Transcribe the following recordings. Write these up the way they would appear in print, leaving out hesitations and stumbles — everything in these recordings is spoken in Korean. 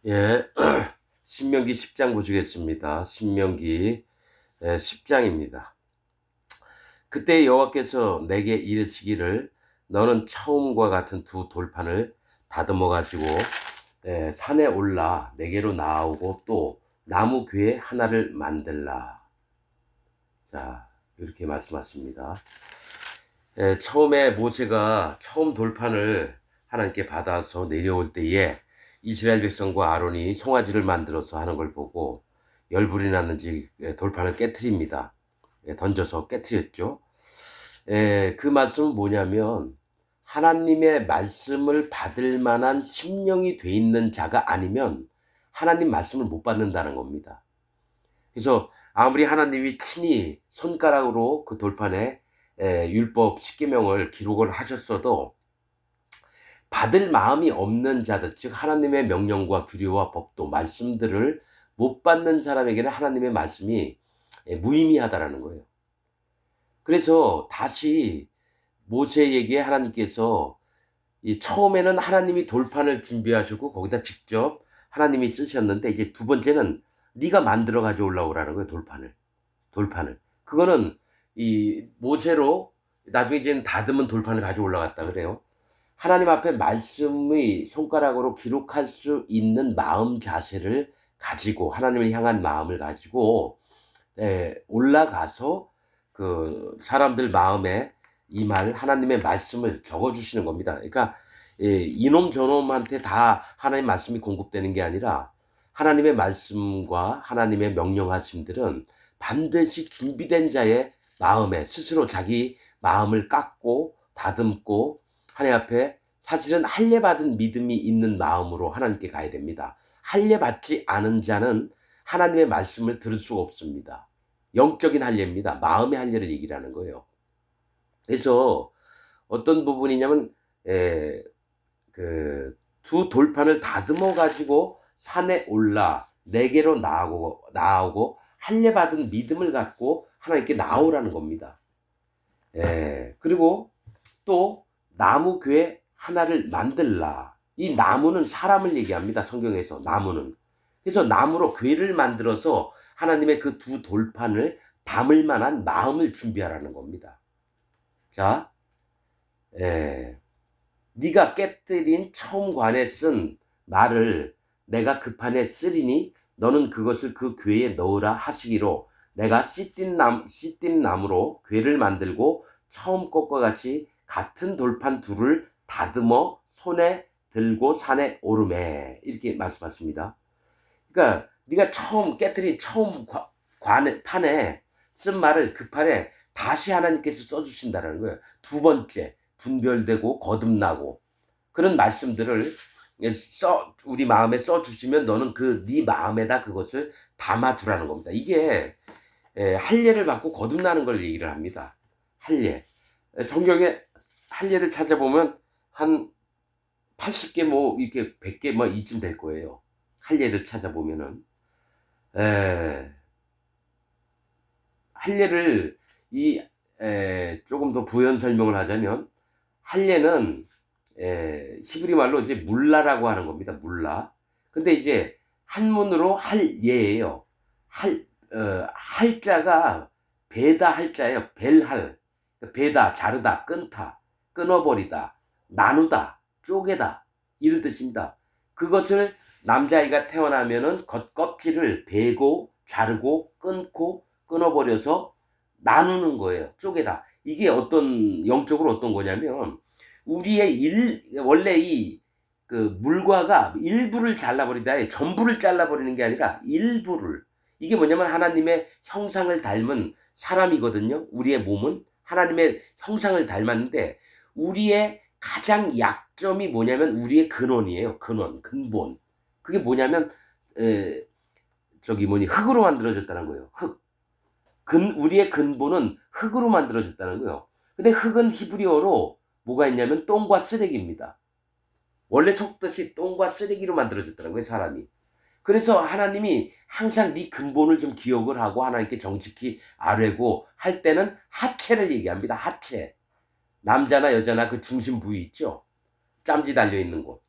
예, 신명기 10장 보시겠습니다. 신명기 10장입니다. 그때 여호와께서 내게 이르시기를 너는 처음과 같은 두 돌판을 다듬어 가지고 산에 올라 내게로 나오고 또 나무 궤 하나를 만들라. 자, 이렇게 말씀하십니다. 처음에 모세가 처음 돌판을 하나님께 받아서 내려올 때에 이스라엘 백성과 아론이 송아지를 만들어서 하는 걸 보고 열불이 났는지 돌판을 깨트립니다. 던져서 깨트렸죠. 그 말씀은 뭐냐면 하나님의 말씀을 받을 만한 심령이 돼 있는 자가 아니면 하나님 말씀을 못 받는다는 겁니다. 그래서 아무리 하나님이 친히 손가락으로 그 돌판에 율법 10계명을 기록을 하셨어도 받을 마음이 없는 자들, 즉 하나님의 명령과 규례와 법도 말씀들을 못 받는 사람에게는 하나님의 말씀이 무의미하다라는 거예요. 그래서 다시 모세에게 하나님께서 처음에는 하나님이 돌판을 준비하시고 거기다 직접 하나님이 쓰셨는데 이제 두 번째는 네가 만들어 가져오려고 거예요. 돌판을. 그거는 이 모세로 나중에 이제는 다듬은 돌판을 가지고 올라갔다 그래요. 하나님 앞에 말씀의 손가락으로 기록할 수 있는 마음 자세를 가지고 하나님을 향한 마음을 가지고 올라가서 그 사람들 마음에 임할 하나님의 말씀을 적어주시는 겁니다. 그러니까 이놈 저놈한테 다 하나님 말씀이 공급되는 게 아니라 하나님의 말씀과 하나님의 명령하심들은 반드시 준비된 자의 마음에 스스로 자기 마음을 깎고 다듬고 하나님 앞에 사실은 할례 받은 믿음이 있는 마음으로 하나님께 가야 됩니다. 할례 받지 않은 자는 하나님의 말씀을 들을 수가 없습니다. 영적인 할례입니다. 마음의 할례를 얘기하는 거예요. 그래서 어떤 부분이냐면 그 두 돌판을 다듬어 가지고 산에 올라 내게로 나오고 할례 받은 믿음을 갖고 하나님께 나오라는 겁니다. 그리고 또 나무 궤 하나를 만들라. 이 나무는 사람을 얘기합니다. 성경에서 나무는. 그래서 나무로 궤를 만들어서 하나님의 그 두 돌판을 담을 만한 마음을 준비하라는 겁니다. 자, 네가 깨뜨린 처음 관에 쓴 말을 내가 그 판에 쓰리니 너는 그것을 그 궤에 넣으라 하시기로 내가 씨띠 나무로 궤를 만들고 처음 것과 같이 같은 돌판 둘을 다듬어 손에 들고 산에 오르매 이렇게 말씀하십니다. 그러니까 네가 처음 깨뜨린 처음 판에 쓴 말을 그 판에 다시 하나님께서 써주신다는 거예요. 두 번째 분별되고 거듭나고 그런 말씀들을 우리 마음에 써주시면 너는 네 마음에다 그것을 담아두라는 겁니다. 이게 할례를 받고 거듭나는 걸 얘기를 합니다. 할례. 성경에 할례를 찾아보면 한 80개 뭐 이렇게 100개 뭐 이쯤 될 거예요. 할례를 찾아보면은 할례를 조금 더 부연 설명을 하자면 할례는 히브리 말로 이제 물라라고 하는 겁니다. 물라. 근데 이제 한문으로 할예예요. 할자가 베다 할자예요. 벨할. 베다, 자르다, 끊다, 끊어버리다, 나누다, 쪼개다 이런 뜻입니다. 그것을 남자아이가 태어나면은 겉껍질을 베고 자르고 끊고 끊어버려서 나누는 거예요. 쪼개다. 이게 영적으로 어떤 거냐면 우리의 원래 그 물과가 일부를 잘라버리다 전부를 잘라버리는 게 아니라 일부를. 이게 뭐냐면 하나님의 형상을 닮은 사람이거든요. 우리의 몸은 하나님의 형상을 닮았는데 우리의 가장 약점이 뭐냐면 우리의 근원이에요. 근본. 그게 뭐냐면 흙으로 만들어졌다는 거예요. 우리의 근본은 흙으로 만들어졌다는 거예요. 근데 흙은 히브리어로 뭐가 있냐면 똥과 쓰레기입니다. 원래 속뜻이 똥과 쓰레기로 만들어졌다는 거예요, 사람이. 그래서 하나님이 항상 네 근본을 좀 기억을 하고 하나님께 정직히 아뢰고 할 때는 하체를 얘기합니다. 하체. 남자나 여자나 그 중심 부위 있죠? 짬지 달려있는 곳.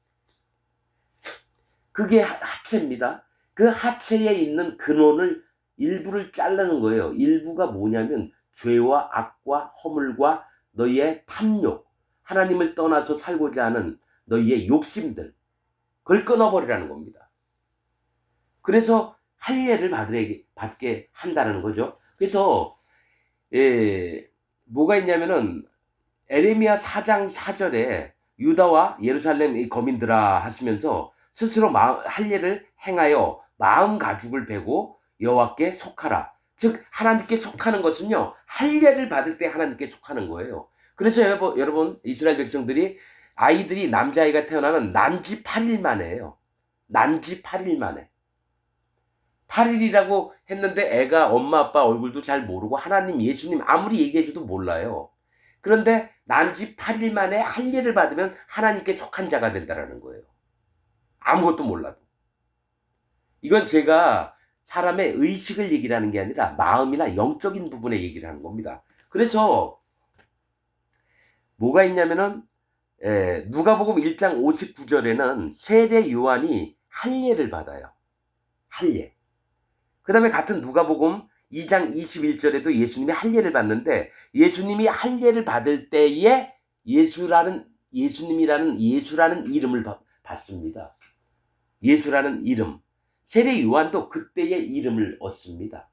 그게 하체입니다. 그 하체에 있는 근원을 일부를 자르는 거예요. 일부가 뭐냐면 죄와 악과 허물과 너희의 탐욕, 하나님을 떠나서 살고자 하는 너희의 욕심들, 그걸 끊어버리라는 겁니다. 그래서 할례를 받게 한다는 거죠. 그래서 뭐가 있냐면은 에레미야 4장 4절에 유다와 예루살렘 거민들아 하시면서 스스로 할례를 행하여 마음 가죽을 베고 여호와께 속하라. 즉 하나님께 속하는 것은요, 할례를 받을 때 하나님께 속하는 거예요. 그래서 여러분 이스라엘 백성들이 아이들이 남자아이가 태어나면 난지 8일 만에요. 난지 8일 만에. 8일이라고 했는데 애가 엄마 아빠 얼굴도 잘 모르고 하나님 예수님 아무리 얘기해줘도 몰라요. 그런데 난지 8일 만에 할례를 받으면 하나님께 속한 자가 된다는 거예요. 아무것도 몰라도. 이건 제가 사람의 의식을 얘기를 하는 게 아니라 마음이나 영적인 부분에 얘기를 하는 겁니다. 그래서 뭐가 있냐면은 누가복음 1장 59절에는 세례 요한이 할례를 받아요. 할례. 그 다음에 같은 누가복음 2장 21절에도 예수님이 할례를 받는데, 예수님이 할례를 받을 때에 예수님이라는 이름을 받습니다. 예수라는 이름. 세례 요한도 그때의 이름을 얻습니다.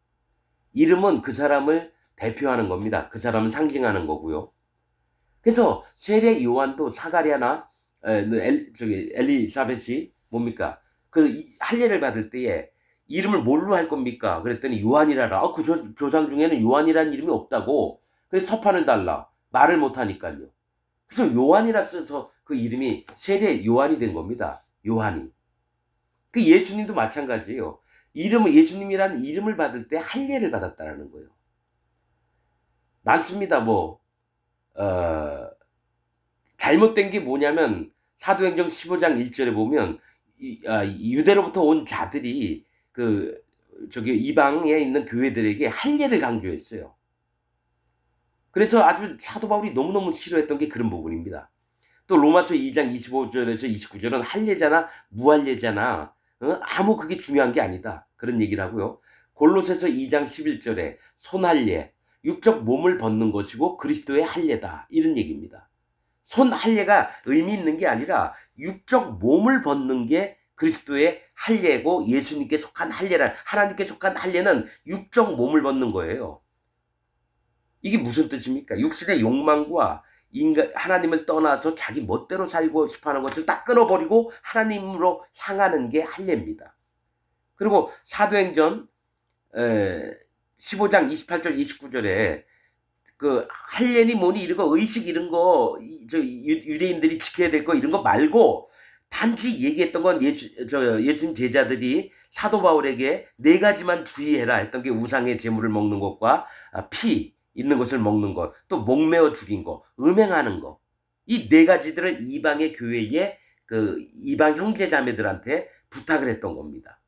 이름은 그 사람을 대표하는 겁니다. 그 사람을 상징하는 거고요. 그래서 세례 요한도 사가랴나 엘리사벳이 뭡니까? 그 할례를 받을 때에 이름을 뭘로 할 겁니까? 그랬더니 요한이라라. 그 조상 중에는 요한이라는 이름이 없다고. 그래서 서판을 달라. 말을 못하니까요. 그래서 요한이라 써서 그 이름이 세례 요한이 된 겁니다. 요한이. 그 예수님도 마찬가지예요. 예수님이라는 이름을 받을 때 할례를 받았다라는 거예요. 많습니다. 잘못된 게 뭐냐면 사도행전 15장 1절에 보면 유대로부터 온 자들이 이방에 있는 교회들에게 할례를 강조했어요. 그래서 아주 사도 바울이 너무너무 싫어했던 게 그런 부분입니다. 또 로마서 2장 25절에서 29절은 할례잖아, 무할례잖아. 아무 그게 중요한 게 아니다. 그런 얘기를 하고요. 골로새서 2장 11절에 손할례, 육적 몸을 벗는 것이고 그리스도의 할례다. 이런 얘기입니다. 손할례가 의미 있는 게 아니라 육적 몸을 벗는 게 그리스도의 할례고, 예수님께 속한 하나님께 속한 할례는 육적 몸을 벗는 거예요. 이게 무슨 뜻입니까? 육신의 욕망과 하나님을 떠나서 자기 멋대로 살고 싶어하는 것을 딱 끊어버리고 하나님으로 향하는 게 할례입니다. 그리고 사도행전 15장 28절 29절에 그 할례니 뭐니 이런 거, 의식 이런 거, 유대인들이 지켜야 될 거 이런 거 말고 단지 얘기했던 건 예수님 제자들이 사도 바울에게 4가지만 주의해라 했던 게 우상의 제물을 먹는 것과 피 있는 것을 먹는 것, 또 목매어 죽인 거, 음행하는 거. 이 4가지들을 이방의 교회에 이방 형제 자매들한테 부탁을 했던 겁니다.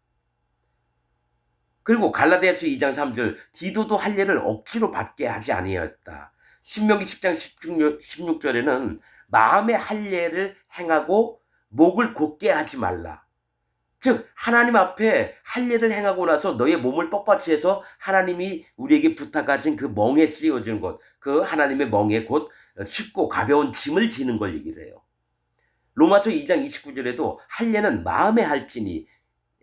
그리고 갈라디아서 2장 3절, 디도도 할례를 억지로 받게 하지 아니하였다. 신명기 10장 16절에는 마음의 할례를 행하고 목을 곧게 하지 말라. 즉 하나님 앞에 할례를 행하고 나서 너의 몸을 뻣뻣이 해서 하나님이 우리에게 부탁하신 그 멍에 씌워진 것, 그 하나님의 멍에 곧 쉽고 가벼운 짐을 지는 걸 얘기를 해요. 로마서 2장 29절에도 할례는 마음에 할지니,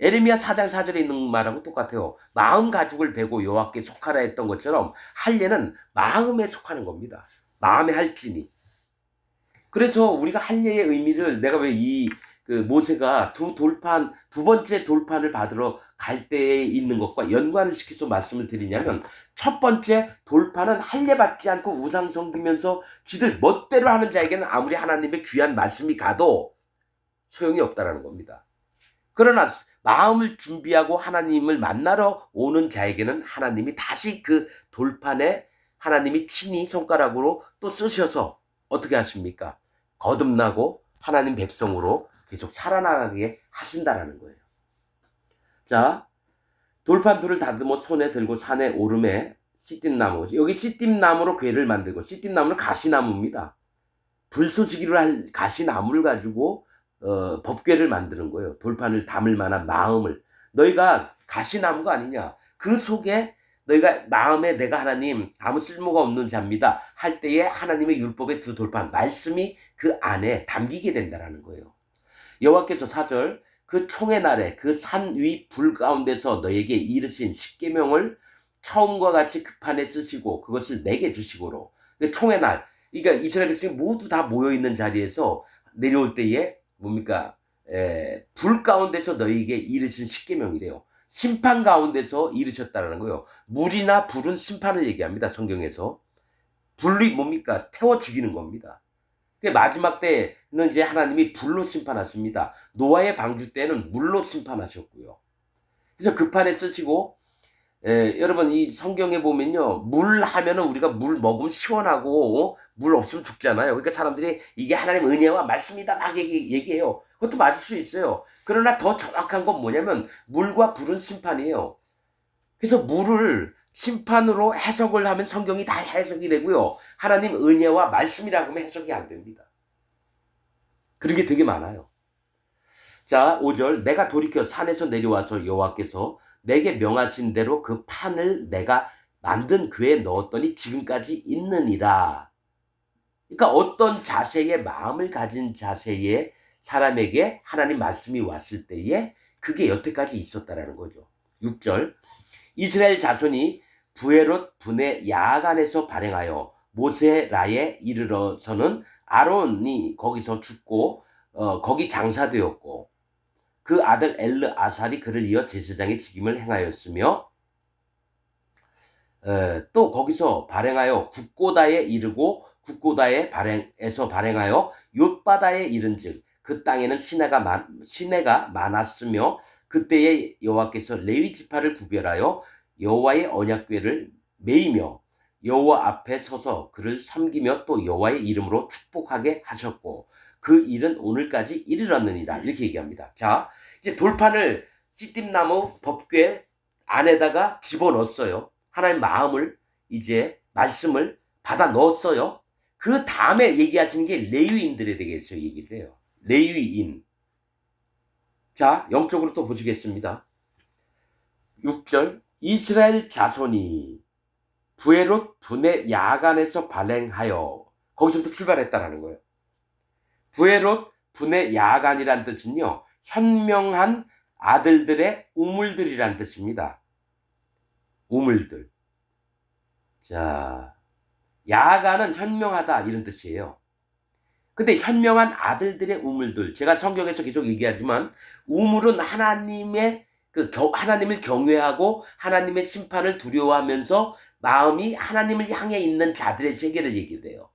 에레미야 4장 4절에 있는 말하고 똑같아요. 마음 가죽을 베고 여호와께 속하라 했던 것처럼 할례는 마음에 속하는 겁니다. 마음에 할지니. 그래서 우리가 할례의 의미를, 내가 왜 모세가 두 번째 돌판을 받으러 갈 때에 있는 것과 연관을 시켜서 말씀을 드리냐면, 첫 번째 돌판은 할례 받지 않고 우상 섬기면서 지들 멋대로 하는 자에게는 아무리 하나님의 귀한 말씀이 가도 소용이 없다라는 겁니다. 그러나 마음을 준비하고 하나님을 만나러 오는 자에게는 하나님이 다시 그 돌판에 하나님이 친히 손가락으로 또 쓰셔서 어떻게 하십니까? 거듭나고 하나님 백성으로 계속 살아나가게 하신다라는 거예요. 자, 돌판 둘을 다듬어 손에 들고 산에 오름에 시띠나무, 여기 시띠나무로 궤를 만들고, 시띠나무는 가시나무입니다. 불쏘시기로 할 가시나무를 가지고 법궤를 만드는 거예요. 돌판을 담을 만한 마음을. 너희가 가시나무가 아니냐. 그 속에 너희가 마음에 내가 하나님 아무 쓸모가 없는 자입니다 할 때에 하나님의 율법의 두 돌판 말씀이 그 안에 담기게 된다라는 거예요. 여호와께서 4절 그 총의 날에 그 산 위 불 가운데서 너에게 이르신 십계명을 처음과 같이 그 판에 쓰시고 그것을 내게 주시고로. 총의 날, 그러니까 이스라엘 백성이 모두 다 모여있는 자리에서 내려올 때에 뭡니까? 불 가운데서 너에게 이르신 십계명이래요. 심판 가운데서 이르셨다는 거예요. 물이나 불은 심판을 얘기합니다. 성경에서. 불이 뭡니까? 태워 죽이는 겁니다. 마지막 때는 이제 하나님이 불로 심판하십니다. 노아의 방주 때는 물로 심판하셨고요. 그래서 그 판에 쓰시고 여러분 이 성경에 보면요. 물 하면은 우리가 물 먹으면 시원하고 물 없으면 죽잖아요. 그러니까 사람들이 이게 하나님 은혜와 말씀이다 막 얘기해요. 그것도 맞을 수 있어요. 그러나 더 정확한 건 뭐냐면 물과 불은 심판이에요. 그래서 물을 심판으로 해석을 하면 성경이 다 해석이 되고요. 하나님 은혜와 말씀이라고 하면 해석이 안 됩니다. 그런 게 되게 많아요. 자, 5절 내가 돌이켜 산에서 내려와서 여호와께서 내게 명하신 대로 그 판을 내가 만든 궤에 넣었더니 지금까지 있느니라. 그러니까 어떤 자세의 마음을 가진 자세의 사람에게 하나님 말씀이 왔을 때에 그게 여태까지 있었다라는 거죠. 6절 이스라엘 자손이 부에롯 분의 야간에서 발행하여 모세라에 이르러서는 아론이 거기서 죽고 거기 장사되었고 그 아들 엘르아살이 그를 이어 제사장의 직임을 행하였으며 또 거기서 발행하여 국고다에 이르고 국고다에 발행에서 발행하여 욤바다에 이른즉 그 땅에는 시내가 많았으며 그때에 여호와께서 레위 지파를 구별하여 여호와의 언약궤를 메이며 여호와 앞에 서서 그를 섬기며 또 여호와의 이름으로 축복하게 하셨고 그 일은 오늘까지 이르렀느니라. 이렇게 얘기합니다. 자, 이제 돌판을 시띠나무 법궤 안에다가 집어넣었어요. 하나님의 마음을 이제 말씀을 받아 넣었어요. 그 다음에 얘기하시는 게 레위인들에 대해서 얘기를 해요. 레위인. 자, 영적으로 또 보시겠습니다. 6절 이스라엘 자손이 부에롯 분의 야간에서 발행하여 거기서부터 출발했다라는 거예요. 부에롯 분의 야간이란 뜻은요. 현명한 아들들의 우물들이란 뜻입니다. 우물들. 자, 야간은 현명하다 이런 뜻이에요. 근데 현명한 아들들의 우물들. 제가 성경에서 계속 얘기하지만 우물은 하나님의 하나님을 경외하고 하나님의 심판을 두려워하면서 마음이 하나님을 향해 있는 자들의 세계를 얘기를 해요.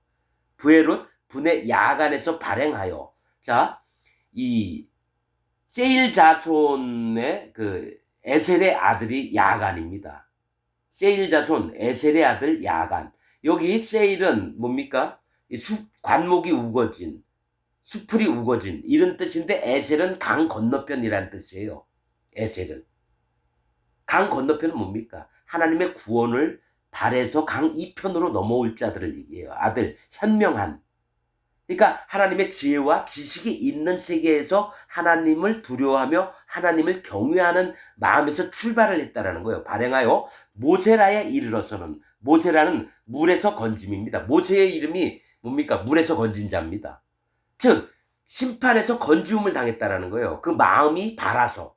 부에롯 분의 야간에서 발행하여. 자, 이 세일 자손의 에셀의 아들이 야간입니다. 세일 자손 에셀의 아들 야간. 여기 세일은 뭡니까? 관목이 우거진, 수풀이 우거진 이런 뜻인데 에셀은 강 건너편이라는 뜻이에요. 에셀은. 강 건너편은 뭡니까? 하나님의 구원을 바래서 강 이편으로 넘어올 자들을 얘기해요. 아들, 현명한. 그러니까 하나님의 지혜와 지식이 있는 세계에서 하나님을 두려워하며 하나님을 경외하는 마음에서 출발을 했다라는 거예요. 발행하여 모세라에 이르러서는. 모세라는 물에서 건짐입니다. 모세의 이름이 뭡니까? 물에서 건진 자입니다. 즉 심판에서 건지움을 당했다라는 거예요. 그 마음이 발아서.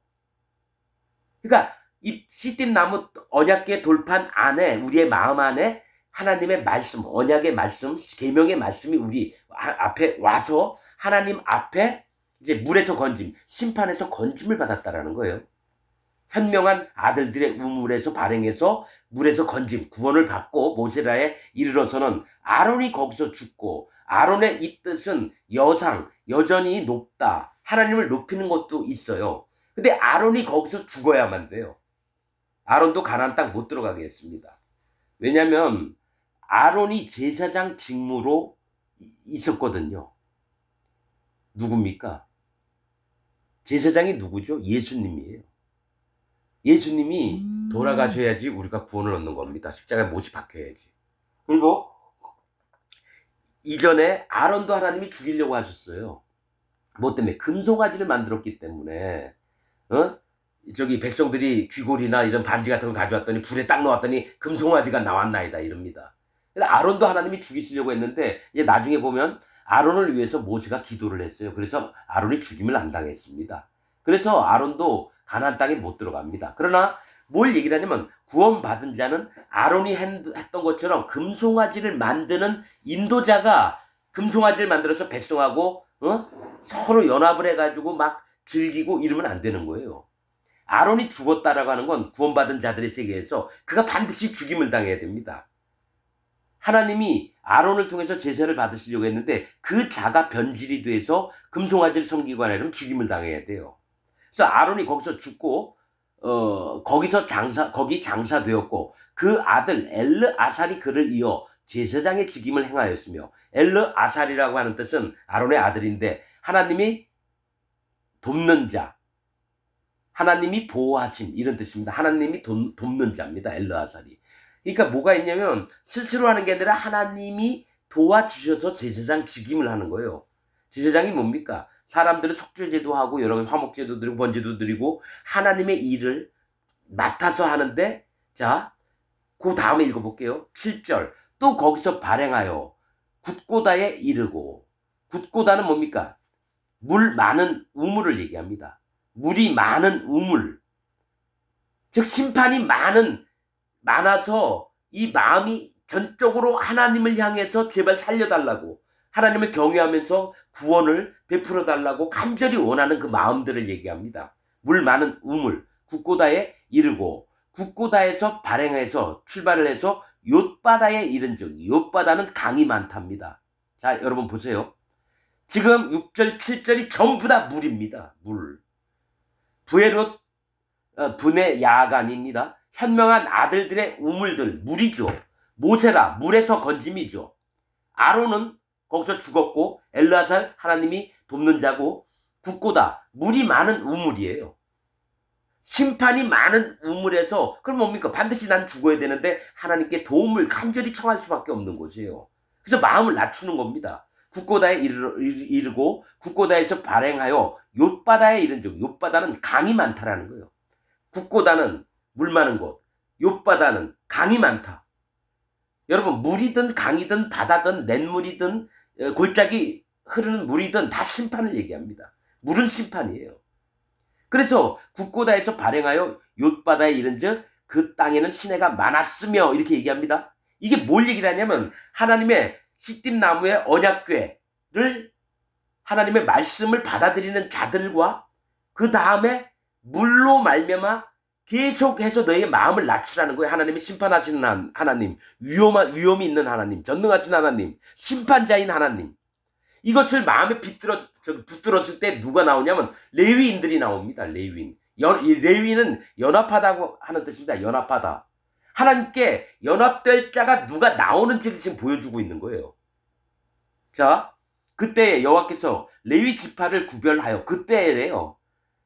그러니까 이 시띠나무 언약궤 돌판 안에 우리의 마음 안에 하나님의 말씀, 언약의 말씀, 계명의 말씀이 우리 앞에 와서 하나님 앞에 이제 물에서 건짐, 심판에서 건짐을 받았다라는 거예요. 현명한 아들들의 우물에서 발행해서 물에서 건짐, 구원을 받고 모세라에 이르러서는 아론이 거기서 죽고 아론의 이 뜻은 여상, 여전히 높다. 하나님을 높이는 것도 있어요. 근데 아론이 거기서 죽어야만 돼요. 아론도 가나안 땅 못 들어가게 했습니다. 왜냐하면 아론이 제사장 직무로 있었거든요. 누굽니까? 제사장이 누구죠? 예수님이에요. 예수님이 돌아가셔야지 우리가 구원을 얻는 겁니다. 십자가에 못이 박혀야지. 그리고 이전에 아론도 하나님이 죽이려고 하셨어요. 뭐 때문에? 금송아지를 만들었기 때문에. 어? 저기 백성들이 귀골이나 이런 반지 같은 거 가져왔더니 불에 딱 넣었더니 금송아지가 나왔나이다 이럽니다. 그래서 아론도 하나님이 죽이시려고 했는데 이제 나중에 보면 아론을 위해서 모세가 기도를 했어요. 그래서 아론이 죽임을 안 당했습니다. 그래서 아론도 가나안 땅에 못 들어갑니다. 그러나 뭘 얘기를 하냐면 구원받은 자는 아론이 했던 것처럼 금송아지를 만드는 인도자가 금송아지를 만들어서 백성하고 서로 연합을 해가지고 막 즐기고 이러면 안 되는 거예요. 아론이 죽었다라고 하는 건 구원받은 자들의 세계에서 그가 반드시 죽임을 당해야 됩니다. 하나님이 아론을 통해서 제사를 받으시려고 했는데 그 자가 변질이 돼서 금송아지를 섬기고 하려면 죽임을 당해야 돼요. 그래서 아론이 거기서 죽고 거기서 거기 장사되었고 그 아들 엘르 아살이 그를 이어 제사장의 직임을 행하였으며 엘르 아살이라고 하는 뜻은 아론의 아들인데 하나님이 돕는 자, 하나님이 보호하심 이런 뜻입니다. 하나님이 돕는 자입니다. 엘르 아살이. 그러니까 뭐가 있냐면 스스로 하는 게 아니라 하나님이 도와주셔서 제사장 직임을 하는 거예요. 제사장이 뭡니까? 사람들은 속죄제도 하고 여러 가지 화목제도 드리고 번제도 드리고 하나님의 일을 맡아서 하는데 자, 그 다음에 읽어볼게요. 7절 또 거기서 발행하여 굿고다에 이르고 굿고다는 뭡니까? 물 많은 우물을 얘기합니다. 물이 많은 우물 즉 심판이 많아서 이 마음이 전적으로 하나님을 향해서 제발 살려달라고 하나님을 경외하면서 구원을 베풀어 달라고 간절히 원하는 그 마음들을 얘기합니다. 물 많은 우물 굿고다에 이르고 굿고다에서 발행해서 출발을 해서 욤바다에 이른 즉 욤바다는 강이 많답니다. 자 여러분 보세요. 지금 6절 7절이 전부 다 물입니다. 물. 부에롯 분의 야간입니다. 현명한 아들들의 우물들 물이죠. 모세라 물에서 건짐이죠. 아론은 거기서 죽었고 엘르아살 하나님이 돕는 자고 굿고다 물이 많은 우물이에요. 심판이 많은 우물에서 그럼 뭡니까? 반드시 난 죽어야 되는데 하나님께 도움을 간절히 청할 수밖에 없는 곳이에요. 그래서 마음을 낮추는 겁니다. 굿고다에 이르고 굿고다에서 발행하여 욤바다에 이른 즉 욤바다는 강이 많다라는 거예요. 굿고다는 물 많은 곳, 욤바다는 강이 많다. 여러분 물이든 강이든 바다든 냇물이든 골짜기 흐르는 물이든 다 심판을 얘기합니다. 물은 심판이에요. 그래서 굿고다에서 발행하여 욤바다에 이른즉 그 땅에는 시내가 많았으며 이렇게 얘기합니다. 이게 뭘 얘기를 하냐면 하나님의 시딤 나무의 언약궤를 하나님의 말씀을 받아들이는 자들과 그 다음에 물로 말미암아 계속해서 너의 마음을 낮추라는 거예요. 하나님이 심판하시는 하나님, 위험이 있는 하나님, 전능하신 하나님, 심판자인 하나님. 이것을 마음에 붙들었을 때 누가 나오냐면 레위인들이 나옵니다. 레위인. 레위인은 연합하다고 하는 뜻입니다. 연합하다. 하나님께 연합될 자가 누가 나오는지를 지금 보여주고 있는 거예요. 자, 그때 여호와께서 레위 지파를 구별하여 그때래요.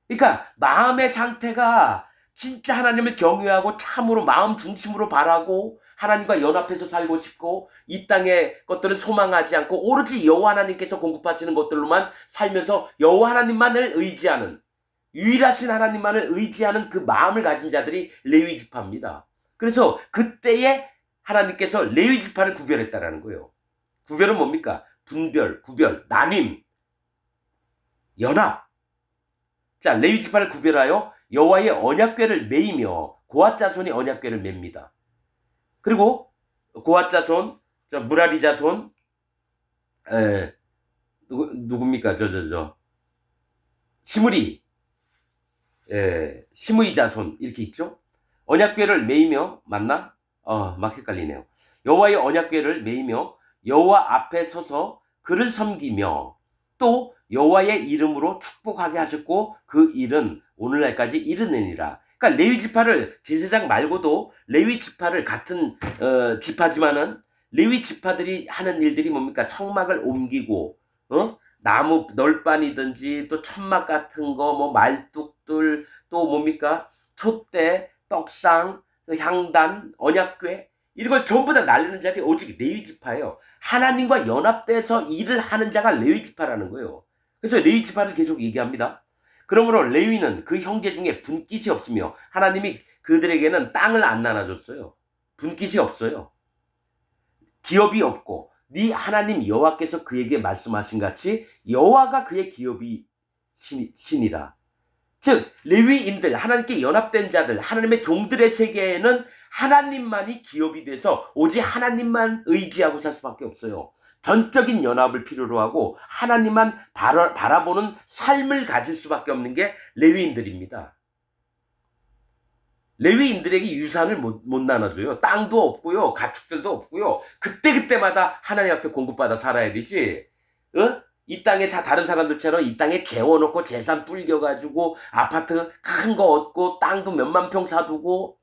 그러니까 마음의 상태가 진짜 하나님을 경외하고 참으로 마음 중심으로 바라고 하나님과 연합해서 살고 싶고 이 땅의 것들을 소망하지 않고 오로지 여호와 하나님께서 공급하시는 것들로만 살면서 여호와 하나님만을 의지하는 유일하신 하나님만을 의지하는 그 마음을 가진 자들이 레위 지파입니다. 그래서 그때에 하나님께서 레위 지파를 구별했다라는 거예요. 구별은 뭡니까? 분별, 구별, 나밈, 연합. 자, 레위 지파를 구별하여 여호와의 언약궤를 메이며 고핫 자손이 언약궤를 맵니다. 그리고 고핫 자손, 무라리 자손, 누굽니까? 시므이 자손 이렇게 있죠. 언약궤를 메이며 맞나? 막 헷갈리네요. 여호와의 언약궤를 메이며 여호와 앞에 서서 그를 섬기며 또 여호와의 이름으로 축복하게 하셨고 그 일은 오늘날까지 이르느니라. 그러니까 레위 지파를 제사장 말고도 레위 지파를 같은 지파지만은 레위 지파들이 하는 일들이 뭡니까? 성막을 옮기고 나무 널빤이든지 또 천막 같은 거 뭐 말뚝들 또 뭡니까? 촛대, 떡상, 향단, 언약궤 이런 걸 전부 다 날리는 자들이 오직 레위 지파예요. 하나님과 연합돼서 일을 하는 자가 레위 지파라는 거예요. 그래서 레위 지파를 계속 얘기합니다. 그러므로 레위는 그 형제 중에 분깃이 없으며 하나님이 그들에게는 땅을 안 나눠줬어요. 분깃이 없어요. 기업이 없고 네 하나님 여호와께서 그에게 말씀하신 같이 여호와가 그의 기업이 신이라. 즉 레위인들, 하나님께 연합된 자들, 하나님의 종들의 세계에는 하나님만이 기업이 돼서 오직 하나님만 의지하고 살 수밖에 없어요. 전적인 연합을 필요로 하고 하나님만 바라보는 삶을 가질 수밖에 없는 게 레위인들입니다. 레위인들에게 유산을 못 나눠줘요. 땅도 없고요, 가축들도 없고요. 그때그때마다 하나님 앞에 공급받아 살아야 되지. 이 땅에 다른 사람들처럼 이 땅에 재워놓고 재산 불겨가지고 아파트 큰 거 얻고 땅도 몇만 평 사두고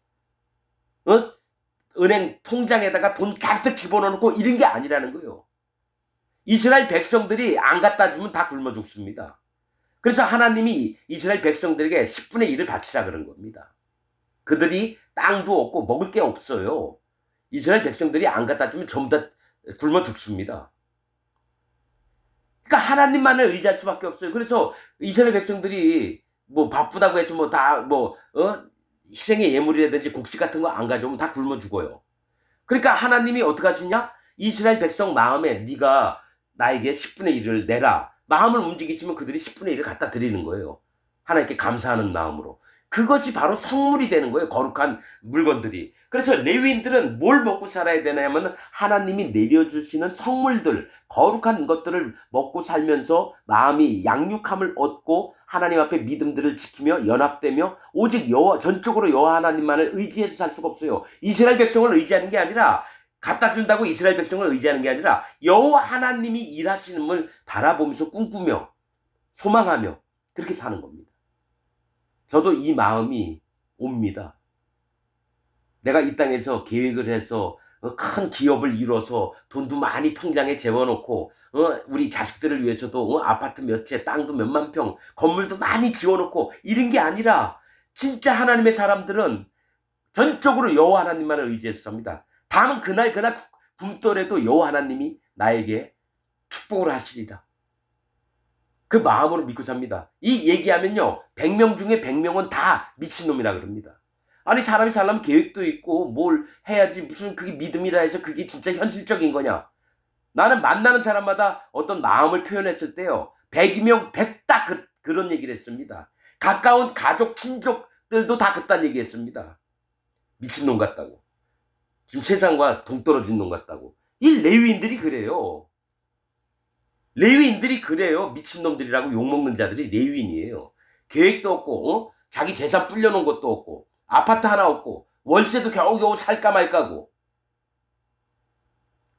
은행 통장에다가 돈 잔뜩 집어넣고 이런 게 아니라는 거예요. 이스라엘 백성들이 안 갖다 주면 다 굶어 죽습니다. 그래서 하나님이 이스라엘 백성들에게 10분의 1을 바치라 그런 겁니다. 그들이 땅도 없고 먹을 게 없어요. 이스라엘 백성들이 안 갖다 주면 전부 다 굶어 죽습니다. 그러니까 하나님만을 의지할 수밖에 없어요. 그래서 이스라엘 백성들이 뭐 바쁘다고 해서 희생의 예물이라든지 곡식 같은 거 안 가져오면 다 굶어 죽어요. 그러니까 하나님이 어떻게 하시냐? 이스라엘 백성 마음에 네가 나에게 10분의 1을 내라. 마음을 움직이시면 그들이 10분의 1을 갖다 드리는 거예요. 하나님께 감사하는 마음으로. 그것이 바로 성물이 되는 거예요. 거룩한 물건들이. 그래서 레위인들은 뭘 먹고 살아야 되냐면 하나님이 내려주시는 성물들, 거룩한 것들을 먹고 살면서 마음이 양육함을 얻고 하나님 앞에 믿음들을 지키며 연합되며 오직 전적으로 여호와 하나님만을 의지해서 살 수가 없어요. 이스라엘 백성을 의지하는 게 아니라, 갖다 준다고 이스라엘 백성을 의지하는 게 아니라 여호와 하나님이 일하시는을 바라보면서 꿈꾸며 소망하며 그렇게 사는 겁니다. 저도 이 마음이 옵니다. 내가 이 땅에서 계획을 해서 큰 기업을 이뤄서 돈도 많이 통장에 재워놓고 우리 자식들을 위해서도 아파트 몇 채, 땅도 몇만 평, 건물도 많이 지어놓고 이런 게 아니라 진짜 하나님의 사람들은 전적으로 여호와 하나님만을 의지해서 삽니다. 다만 그날 굶더라도 여호와 하나님이 나에게 축복을 하시리라. 그 마음으로 믿고 삽니다. 이 얘기하면요 100명 중에 100명은 다 미친놈이라 그럽니다. 아니 사람이 살려면 계획도 있고 뭘 해야지 무슨 그게 믿음이라 해서 그게 진짜 현실적인 거냐. 나는 만나는 사람마다 어떤 마음을 표현했을 때요 100이면 100 다 그런 얘기를 했습니다. 가까운 가족 친족들도 다 그딴 얘기 했습니다. 미친놈 같다고. 지금 세상과 동떨어진 놈 같다고. 이 레위인들이 그래요. 레위인들이 그래요. 미친놈들이라고 욕먹는 자들이 레위인이에요. 계획도 없고 자기 재산 불려놓은 것도 없고 아파트 하나 없고 월세도 겨우겨우 살까 말까고.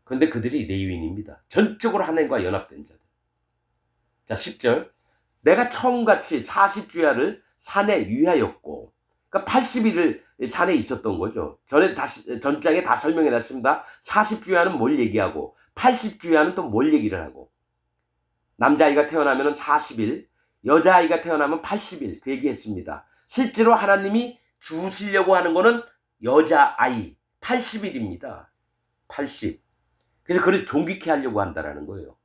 그런데 그들이 레위인입니다. 전적으로 하나님과 연합된 자들. 자 10절 내가 처음같이 40주야를 산에 유하였고, 그러니까 80일을 산에 있었던 거죠. 전장에 다 설명해놨습니다. 40주야는 뭘 얘기하고 80주야는 또 뭘 얘기를 하고, 남자아이가 태어나면 40일, 여자아이가 태어나면 80일 그 얘기했습니다. 실제로 하나님이 주시려고 하는 거는 여자아이 80일입니다. 80. 그래서 그를 존귀케 하려고 한다라는 거예요.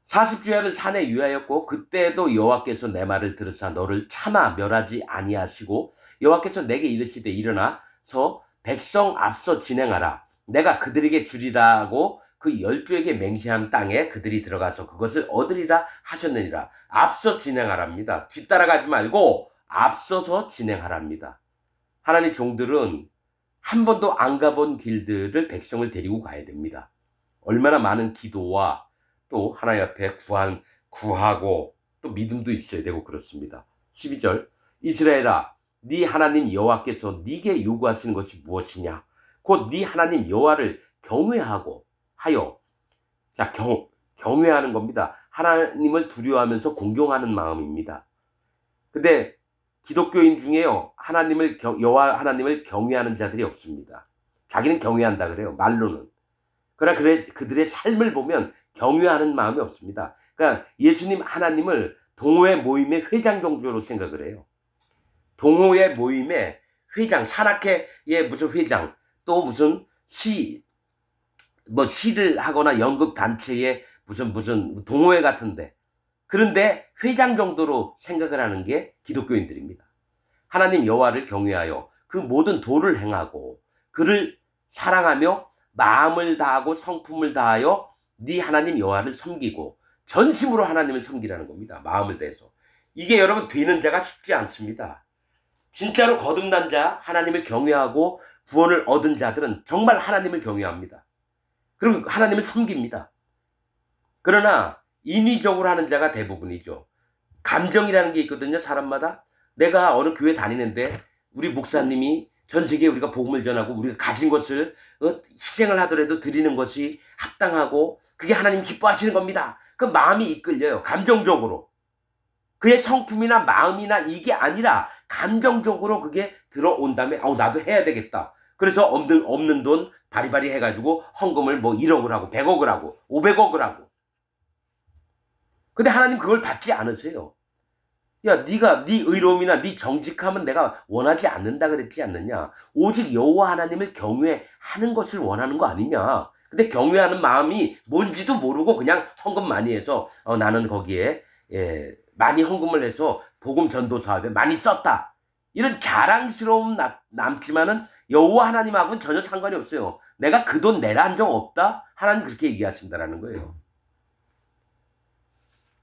40주야를 산에 유하였고 그때도 여호와께서 내 말을 들으사 너를 차마 멸하지 아니하시고 여호와께서 내게 이르시되 일어나서 백성 앞서 진행하라. 내가 그들에게 주리라고 그 12에게 맹세한 땅에 그들이 들어가서 그것을 얻으리라 하셨느니라. 앞서 진행하랍니다. 뒤따라가지 말고 앞서서 진행하랍니다. 하나님 종들은 한 번도 안 가본 길들을 백성을 데리고 가야 됩니다. 얼마나 많은 기도와 또 하나님 앞에 구하고 또 믿음도 있어야 되고 그렇습니다. 12절 이스라엘아 네 하나님 여호와께서 네게 요구하시는 것이 무엇이냐. 곧 네 하나님 여호와를 경외하고 하여. 자 경외하는 겁니다. 하나님을 두려워하면서 공경하는 마음입니다. 근데 기독교인 중에요 여호와 하나님을 경외하는 자들이 없습니다. 자기는 경외한다 그래요 말로는. 그러나 그들의 삶을 보면 경외하는 마음이 없습니다. 그러니까 예수님 하나님을 동호회 모임의 회장 정도로 생각을 해요. 동호회 모임의 회장, 산악회의 무슨 회장, 또 무슨 시를 하거나 연극 단체의 무슨 동호회 같은데 그런데 회장 정도로 생각을 하는 게 기독교인들입니다. 하나님 여호와를 경외하여 그 모든 도를 행하고 그를 사랑하며 마음을 다하고 성품을 다하여 네 하나님 여호와를 섬기고 전심으로 하나님을 섬기라는 겁니다. 마음을 다해서. 이게 여러분 되는 자가 쉽지 않습니다. 진짜로 거듭난 자, 하나님을 경외하고 구원을 얻은 자들은 정말 하나님을 경외합니다. 그리고 하나님을 섬깁니다. 그러나 인위적으로 하는 자가 대부분이죠. 감정이라는 게 있거든요. 사람마다. 내가 어느 교회 다니는데 우리 목사님이 전 세계에 우리가 복음을 전하고 우리가 가진 것을 희생을 하더라도 드리는 것이 합당하고 그게 하나님 기뻐하시는 겁니다. 그 마음이 이끌려요. 감정적으로. 그의 성품이나 마음이나 이게 아니라 감정적으로 그게 들어온 다음에 나도 해야 되겠다. 그래서 없는 돈 바리바리 해가지고 헌금을 뭐 1억을 하고 100억을 하고 500억을 하고. 근데 하나님 그걸 받지 않으세요. 야, 네가 네 의로움이나 네 정직함은 내가 원하지 않는다 그랬지 않느냐. 오직 여호와 하나님을 경외하는 것을 원하는 거 아니냐. 근데 경외하는 마음이 뭔지도 모르고 그냥 헌금 많이 해서 나는 거기에 많이 헌금을 해서 복음 전도 사업에 많이 썼다. 이런 자랑스러움 남지만은 여호와 하나님하고는 전혀 상관이 없어요. 내가 그 돈 내라 한 적 없다? 하나님 그렇게 얘기하신다라는 거예요.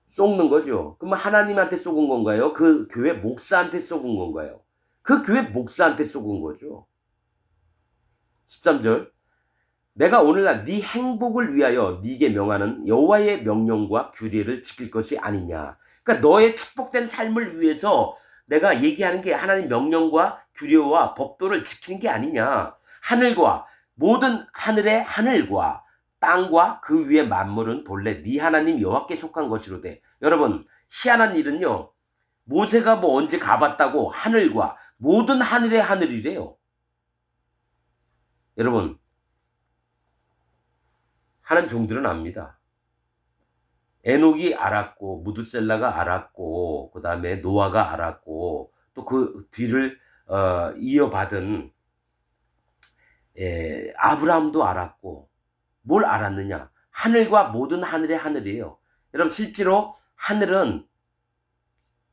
속는 거죠. 그럼 하나님한테 속은 건가요? 그 교회 목사한테 속은 건가요? 그 교회 목사한테 속은 거죠. 13절 내가 오늘날 네 행복을 위하여 네게 명하는 여호와의 명령과 규례를 지킬 것이 아니냐. 그러니까 너의 축복된 삶을 위해서 내가 얘기하는 게 하나님 명령과 규례와 법도를 지키는 게 아니냐. 하늘과 모든 하늘의 하늘과 땅과 그 위의 만물은 본래 네 하나님 여호와께 속한 것이로되. 여러분 희한한 일은요. 모세가 뭐 언제 가봤다고 하늘과 모든 하늘의 하늘이래요. 여러분 하나님 종들은 압니다. 에녹이 알았고 무두셀라가 알았고 그 다음에 노아가 알았고 또 그 뒤를 이어받은 아브라함도 알았고 뭘 알았느냐. 하늘과 모든 하늘의 하늘이에요. 여러분 실제로 하늘은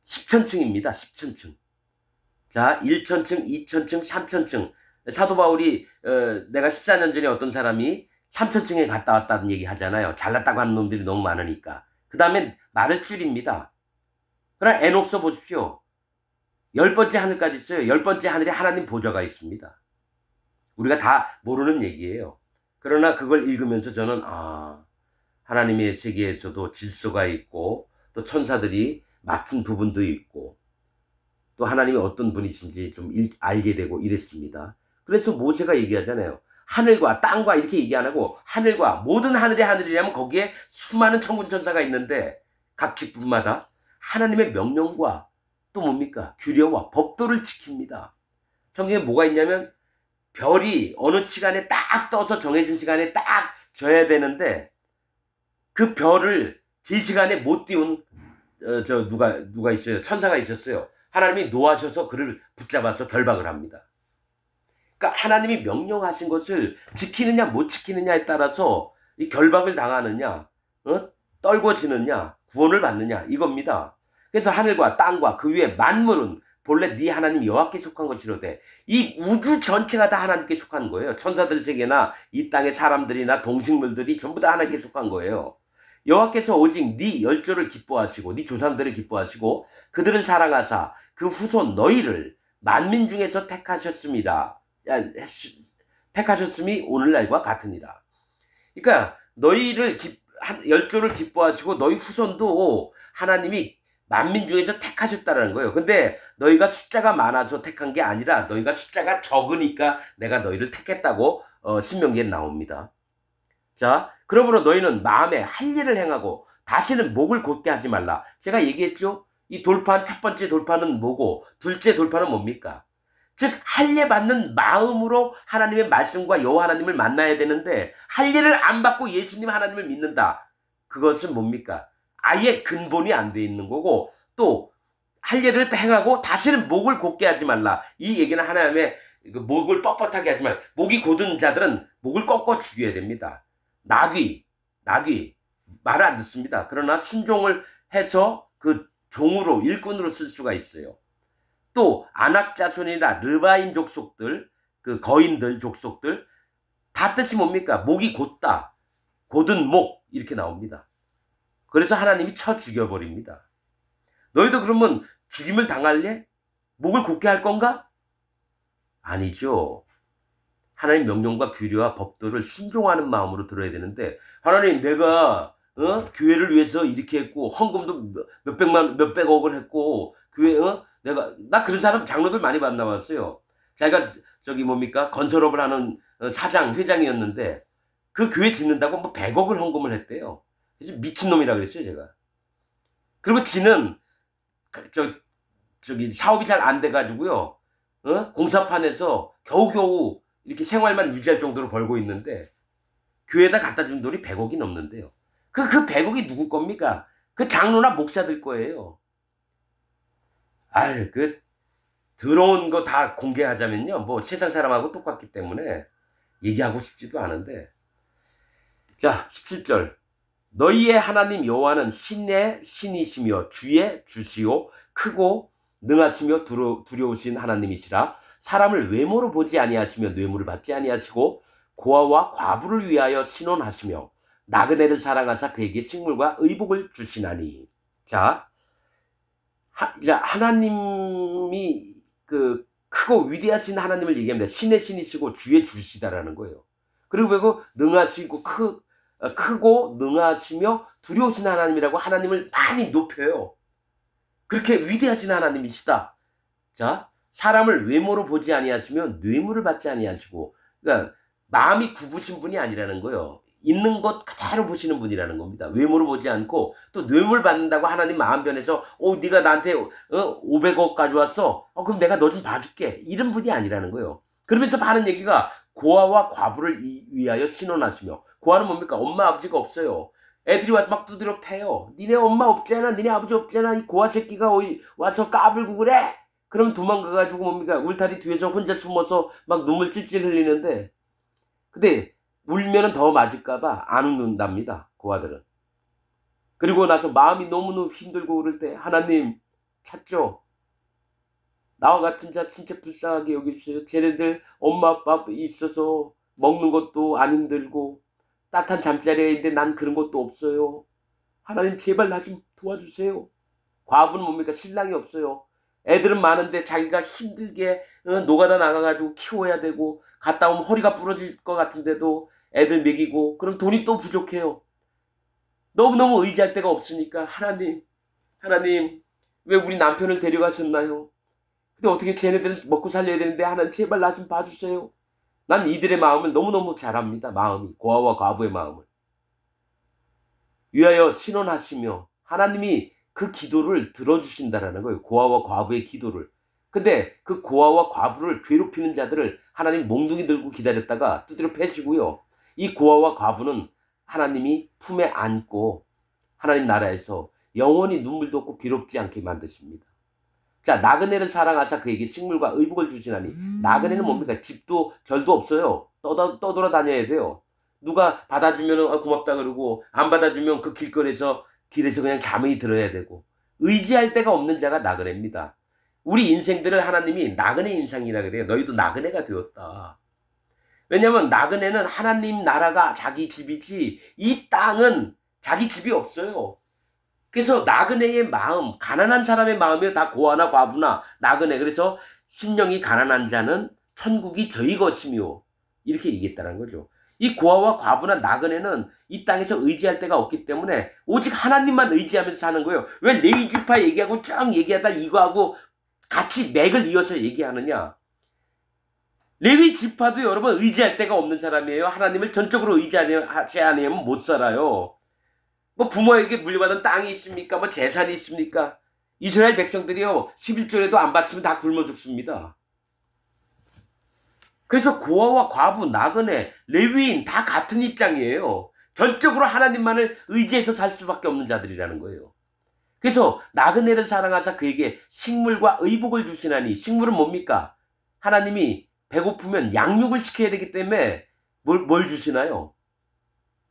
10천층입니다. 10천층. 자 1천층, 2천층, 3천층. 사도 바울이 내가 14년 전에 어떤 사람이 3천층에 갔다 왔다는 얘기 하잖아요. 잘났다고 하는 놈들이 너무 많으니까. 그 다음에 말을 줄입니다. 그러나 에녹서 보십시오. 10번째 하늘까지 있어요. 10번째 하늘에 하나님 보좌가 있습니다. 우리가 다 모르는 얘기예요. 그러나 그걸 읽으면서 저는 하나님의 세계에서도 질서가 있고 또 천사들이 맡은 부분도 있고 또 하나님이 어떤 분이신지 좀 알게 되고 이랬습니다. 그래서 모세가 얘기하잖아요. 하늘과 땅과 이렇게 얘기 안 하고 하늘과 모든 하늘의 하늘이라면 거기에 수많은 천군 천사가 있는데 각 직분마다 하나님의 명령과 또 뭡니까? 규례와 법도를 지킵니다. 성경에 뭐가 있냐면 별이 어느 시간에 딱 떠서 정해진 시간에 딱 져야 되는데 그 별을 제 시간에 못 띄운 누가 있어요? 천사가 있었어요. 하나님이 노하셔서 그를 붙잡아서 결박을 합니다. 그러니까 하나님이 명령하신 것을 지키느냐 못 지키느냐에 따라서 이 결박을 당하느냐 떨궈지느냐 구원을 받느냐 이겁니다. 그래서 하늘과 땅과 그 위에 만물은 본래 네 하나님 여호와께 속한 것이로되. 이 우주 전체가 다 하나님께 속한 거예요. 천사들 세계나 이 땅의 사람들이나 동식물들이 전부 다 하나님께 속한 거예요. 여호와께서 오직 네 열조를 기뻐하시고 네 조상들을 기뻐하시고 그들을 사랑하사 그 후손 너희를 만민 중에서 택하셨습니다. 택하셨음이 오늘날과 같으니라. 그러니까 너희를 열조를 기뻐하시고 너희 후손도 하나님이 만민 중에서 택하셨다는 거예요. 근데 너희가 숫자가 많아서 택한 게 아니라 너희가 숫자가 적으니까 내가 너희를 택했다고 신명기에 나옵니다. 자, 그러므로 너희는 마음에 할 일을 행하고 다시는 목을 곧게 하지 말라. 제가 얘기했죠. 이 돌판, 첫 번째 돌판은 뭐고 둘째 돌판은 뭡니까? 즉 할례 받는 마음으로 하나님의 말씀과 여호와 하나님을 만나야 되는데 할례를 안 받고 예수님 하나님을 믿는다. 그것은 뭡니까? 아예 근본이 안 돼 있는 거고 또 할례를 행하고 다시는 목을 곧게 하지 말라. 이 얘기는 하나님의 목을 뻣뻣하게 하지 말라. 목이 곧은 자들은 목을 꺾어 죽여야 됩니다. 나귀 말을 안 듣습니다. 그러나 순종을 해서 그 종으로 일꾼으로 쓸 수가 있어요. 또 아낙 자손이나 르바임 족속들, 그 거인들 족속들 다 뜻이 뭡니까? 목이 곧다, 곧은 목 이렇게 나옵니다. 그래서 하나님이 쳐 죽여버립니다. 너희도 그러면 죽임을 당할래? 목을 곧게 할 건가? 아니죠. 하나님 명령과 규례와 법도를 순종하는 마음으로 들어야 되는데, 하나님 내가 교회를 위해서 이렇게 했고 헌금도 몇백억을 했고 교회 나 그런 사람 장로들 많이 만나봤어요. 자기가 저기 뭡니까 건설업을 하는 사장 회장이었는데 그 교회 짓는다고 뭐 100억을 헌금을 했대요. 그래서 미친놈이라 그랬어요 제가. 그리고 지는 저기 사업이 잘 안 돼가지고요. 공사판에서 겨우겨우 이렇게 생활만 유지할 정도로 벌고 있는데 교회에다 갖다 준 돈이 100억이 넘는데요. 그 100억이 누구 겁니까? 그 장로나 목사들 거예요. 아유, 그 더러운 거 다 공개하자면요. 뭐 세상 사람하고 똑같기 때문에 얘기하고 싶지도 않은데. 자, 17절. 너희의 하나님 여호와는 신의 신이시며 주의 주시오 크고 능하시며 두려우신 하나님이시라. 사람을 외모로 보지 아니하시며 뇌물을 받지 아니하시고 고아와 과부를 위하여 신원하시며 나그네를 사랑하사 그에게 식물과 의복을 주시나니. 자, 하나님이 그 크고 위대하신 하나님을 얘기합니다. 신의 신이시고 주의 주시다라는 거예요. 그리고 능하시고 크고 능하시며 두려우신 하나님이라고 하나님을 많이 높여요. 그렇게 위대하신 하나님이시다. 자, 사람을 외모로 보지 아니하시며 뇌물을 받지 아니하시고, 그러니까 마음이 굽으신 분이 아니라는 거예요. 있는 것 그대로 보시는 분이라는 겁니다. 외모로 보지 않고 또 뇌물 받는다고 하나님 마음 변해서 네가 나한테 500억 가져왔어. 그럼 내가 너 좀 봐줄게. 이런 분이 아니라는 거예요. 그러면서 하는 얘기가 고아와 과부를 위하여 신원하시며, 고아는 뭡니까? 엄마 아버지가 없어요. 애들이 와서 막 두드려 패요. 니네 엄마 없잖아, 니네 아버지 없잖아, 이 고아 새끼가 와서 까불고 그래? 그럼 도망가가지고 뭡니까? 울타리 뒤에서 혼자 숨어서 막 눈물 찔찔 흘리는데, 근데 울면은 더 맞을까봐 안 웃는답니다, 고아들은. 그리고 나서 마음이 너무너무 힘들고 그럴 때 하나님 찾죠. 나와 같은 자 진짜 불쌍하게 여겨주세요. 쟤네들 엄마 아빠 있어서 먹는 것도 안 힘들고 따뜻한 잠자리에 있는데 난 그런 것도 없어요. 하나님 제발 나 좀 도와주세요. 과부는 뭡니까? 신랑이 없어요. 애들은 많은데 자기가 힘들게 노가다 나가가지고 키워야 되고 갔다 오면 허리가 부러질 것 같은데도 애들 먹이고, 그럼 돈이 또 부족해요. 너무너무 의지할 데가 없으니까 하나님 왜 우리 남편을 데려가셨나요? 근데 어떻게 쟤네들은 먹고 살려야 되는데 하나님 제발 나 좀 봐주세요. 난 이들의 마음을 너무너무 잘 압니다. 마음이, 고아와 과부의 마음을 위하여 신원하시며, 하나님이 그 기도를 들어주신다라는 거예요. 고아와 과부의 기도를. 근데 그 고아와 과부를 괴롭히는 자들을 하나님 몽둥이 들고 기다렸다가 두드려 패시고요. 이 고아와 과부는 하나님이 품에 안고 하나님 나라에서 영원히 눈물도 없고 괴롭지 않게 만드십니다. 자, 나그네를 사랑하사 그에게 식물과 의복을 주시나니. 나그네는 뭡니까? 집도 절도 없어요. 떠돌아 다녀야 돼요. 누가 받아주면 고맙다 그러고 안 받아주면 그 길에서 그냥 잠이 들어야 되고, 의지할 데가 없는 자가 나그네입니다. 우리 인생들을 하나님이 나그네 인생이라 그래요. 너희도 나그네가 되었다. 왜냐하면 나그네는 하나님 나라가 자기 집이지 이 땅은 자기 집이 없어요. 그래서 나그네의 마음, 가난한 사람의 마음이 다 고아나 과부나 나그네. 그래서 심령이 가난한 자는 천국이 저희 것이며 이렇게 얘기했다는 거죠. 이 고아와 과부나 나그네는 이 땅에서 의지할 데가 없기 때문에 오직 하나님만 의지하면서 사는 거예요. 왜 레위기파 얘기하고 쭉 얘기하다 이거하고 같이 맥을 이어서 얘기하느냐. 레위 지파도 여러분 의지할 데가 없는 사람이에요. 하나님을 전적으로 의지하지 않으면 못 살아요. 뭐 부모에게 물려받은 땅이 있습니까? 뭐 재산이 있습니까? 이스라엘 백성들이요 11조에도 안 바치면 다 굶어 죽습니다. 그래서 고아와 과부, 나그네, 레위인 다 같은 입장이에요. 전적으로 하나님만을 의지해서 살 수밖에 없는 자들이라는 거예요. 그래서 나그네를 사랑하사 그에게 식물과 의복을 주시나니. 식물은 뭡니까? 하나님이 배고프면 양육을 시켜야 되기 때문에 뭘 주시나요?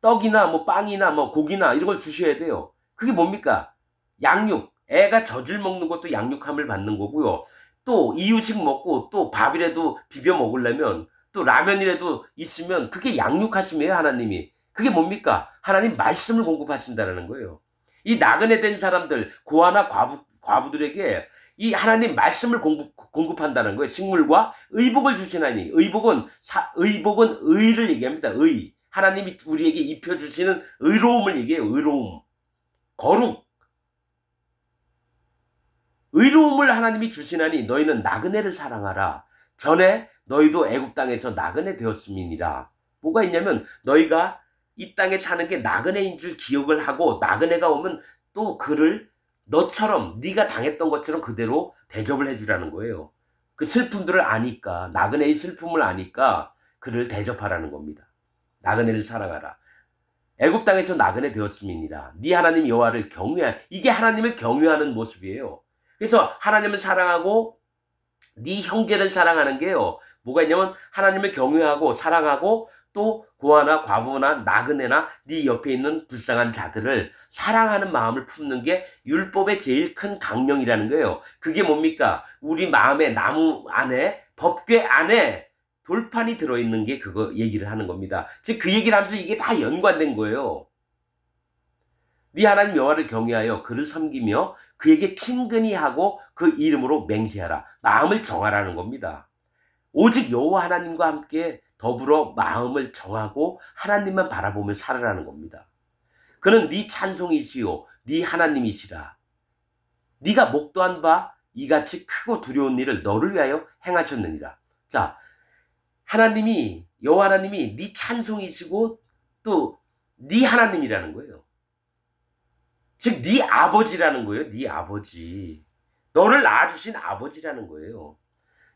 떡이나 뭐 빵이나 뭐 고기나 이런 걸 주셔야 돼요. 그게 뭡니까? 양육, 애가 젖을 먹는 것도 양육함을 받는 거고요. 또 이유식 먹고 또 밥이라도 비벼 먹으려면 또 라면이라도 있으면 그게 양육하심이에요, 하나님이. 그게 뭡니까? 하나님 말씀을 공급하신다는 거예요. 이 나그네 된 사람들, 고아나 과부들에게 이 하나님 말씀을 공급한다는 거예요. 식물과 의복을 주시나니. 의복은 의를 얘기합니다. 의. 하나님이 우리에게 입혀주시는 의로움을 얘기해요. 의로움. 거룩. 의로움을 하나님이 주시나니 너희는 나그네를 사랑하라. 전에 너희도 애굽 땅에서 나그네 되었음이니라. 뭐가 있냐면 너희가 이 땅에 사는 게 나그네인 줄 기억을 하고 나그네가 오면 또 그를 너처럼 네가 당했던 것처럼 그대로 대접을 해주라는 거예요. 그 슬픔들을 아니까, 나그네의 슬픔을 아니까 그를 대접하라는 겁니다. 나그네를 사랑하라. 애굽 땅에서 나그네 되었음이니라. 네 하나님 여호와를 경외하. 이게 하나님을 경외하는 모습이에요. 그래서 하나님을 사랑하고 네 형제를 사랑하는 게요. 뭐가 있냐면 하나님을 경외하고 사랑하고 또 고아나 과부나 나그네나 네 옆에 있는 불쌍한 자들을 사랑하는 마음을 품는 게 율법의 제일 큰 강령이라는 거예요. 그게 뭡니까? 우리 마음의 나무 안에, 법궤 안에 돌판이 들어있는 게 그거 얘기를 하는 겁니다. 즉 그 얘기를 하면서 이게 다 연관된 거예요. 네 하나님 여호와를 경외하여 그를 섬기며 그에게 친근히 하고 그 이름으로 맹세하라. 마음을 정하라는 겁니다. 오직 여호와 하나님과 함께 더불어 마음을 정하고 하나님만 바라보며 살아라는 겁니다. 그는 네 찬송이시요 네 하나님이시라. 네가 목도한 바 이같이 크고 두려운 일을 너를 위하여 행하셨느니라. 자, 하나님이 여호와 하나님이 네 찬송이시고 또 네 하나님이라는 거예요. 즉 네 아버지라는 거예요. 네 아버지. 너를 낳아주신 아버지라는 거예요.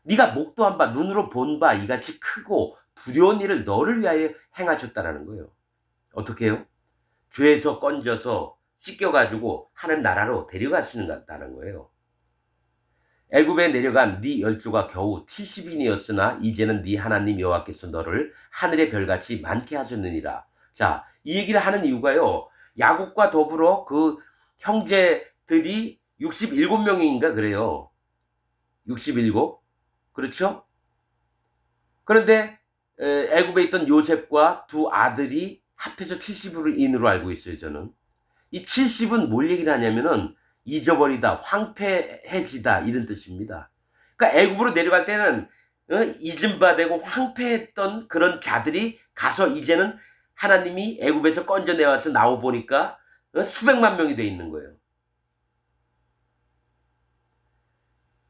네가 목도한 바 눈으로 본 바 이같이 크고 두려운 일을 너를 위하여 행하셨다라는 거예요. 어떻게 해요? 죄에서 건져서 씻겨가지고 하나님 나라로 데려가시는 거예요. 애굽에 내려간 네 열조가 겨우 70인이었으나 이제는 네 하나님 여호와께서 너를 하늘의 별같이 많게 하셨느니라. 자, 이 얘기를 하는 이유가요. 야곱과 더불어 그 형제들이 67명인가 그래요. 67? 그렇죠? 그런데 애굽에 있던 요셉과 두 아들이 합해서 70인으로 알고 있어요, 저는. 이 70은 뭘 얘기를 하냐면은 잊어버리다, 황폐해지다 이런 뜻입니다. 그러니까 애굽으로 내려갈 때는 잊은 바 되고 황폐했던 그런 자들이 가서 이제는 하나님이 애굽에서 건져내와서 나와 보니까 수백만 명이 돼 있는 거예요.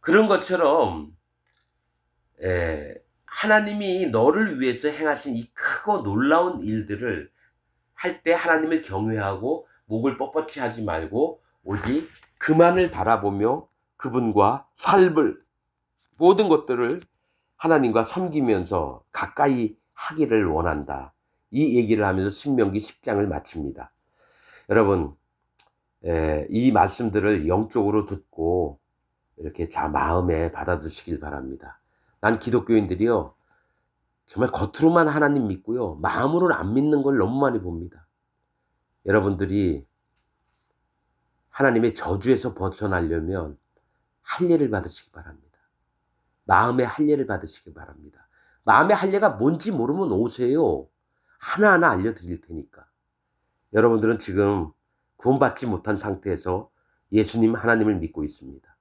그런 것처럼 하나님이 너를 위해서 행하신 이 크고 놀라운 일들을 할 때 하나님을 경외하고 목을 뻣뻣이 하지 말고 오직 그만을 바라보며 그분과 삶을 모든 것들을 하나님과 섬기면서 가까이 하기를 원한다. 이 얘기를 하면서 신명기 10장을 마칩니다. 여러분 이 말씀들을 영적으로 듣고 이렇게 마음에 받아들이시길 바랍니다. 난 기독교인들이요 정말 겉으로만 하나님 믿고요 마음으로는 안 믿는 걸 너무 많이 봅니다. 여러분들이 하나님의 저주에서 벗어나려면 할례를 받으시기 바랍니다. 마음의 할례를 받으시기 바랍니다. 마음의 할례가 뭔지 모르면 오세요. 하나하나 알려드릴 테니까. 여러분들은 지금 구원받지 못한 상태에서 예수님 하나님을 믿고 있습니다.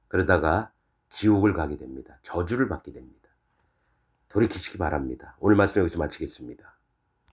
그러다가 지옥을 가게 됩니다. 저주를 받게 됩니다. 돌이키시기 바랍니다. 오늘 말씀 여기서 마치겠습니다.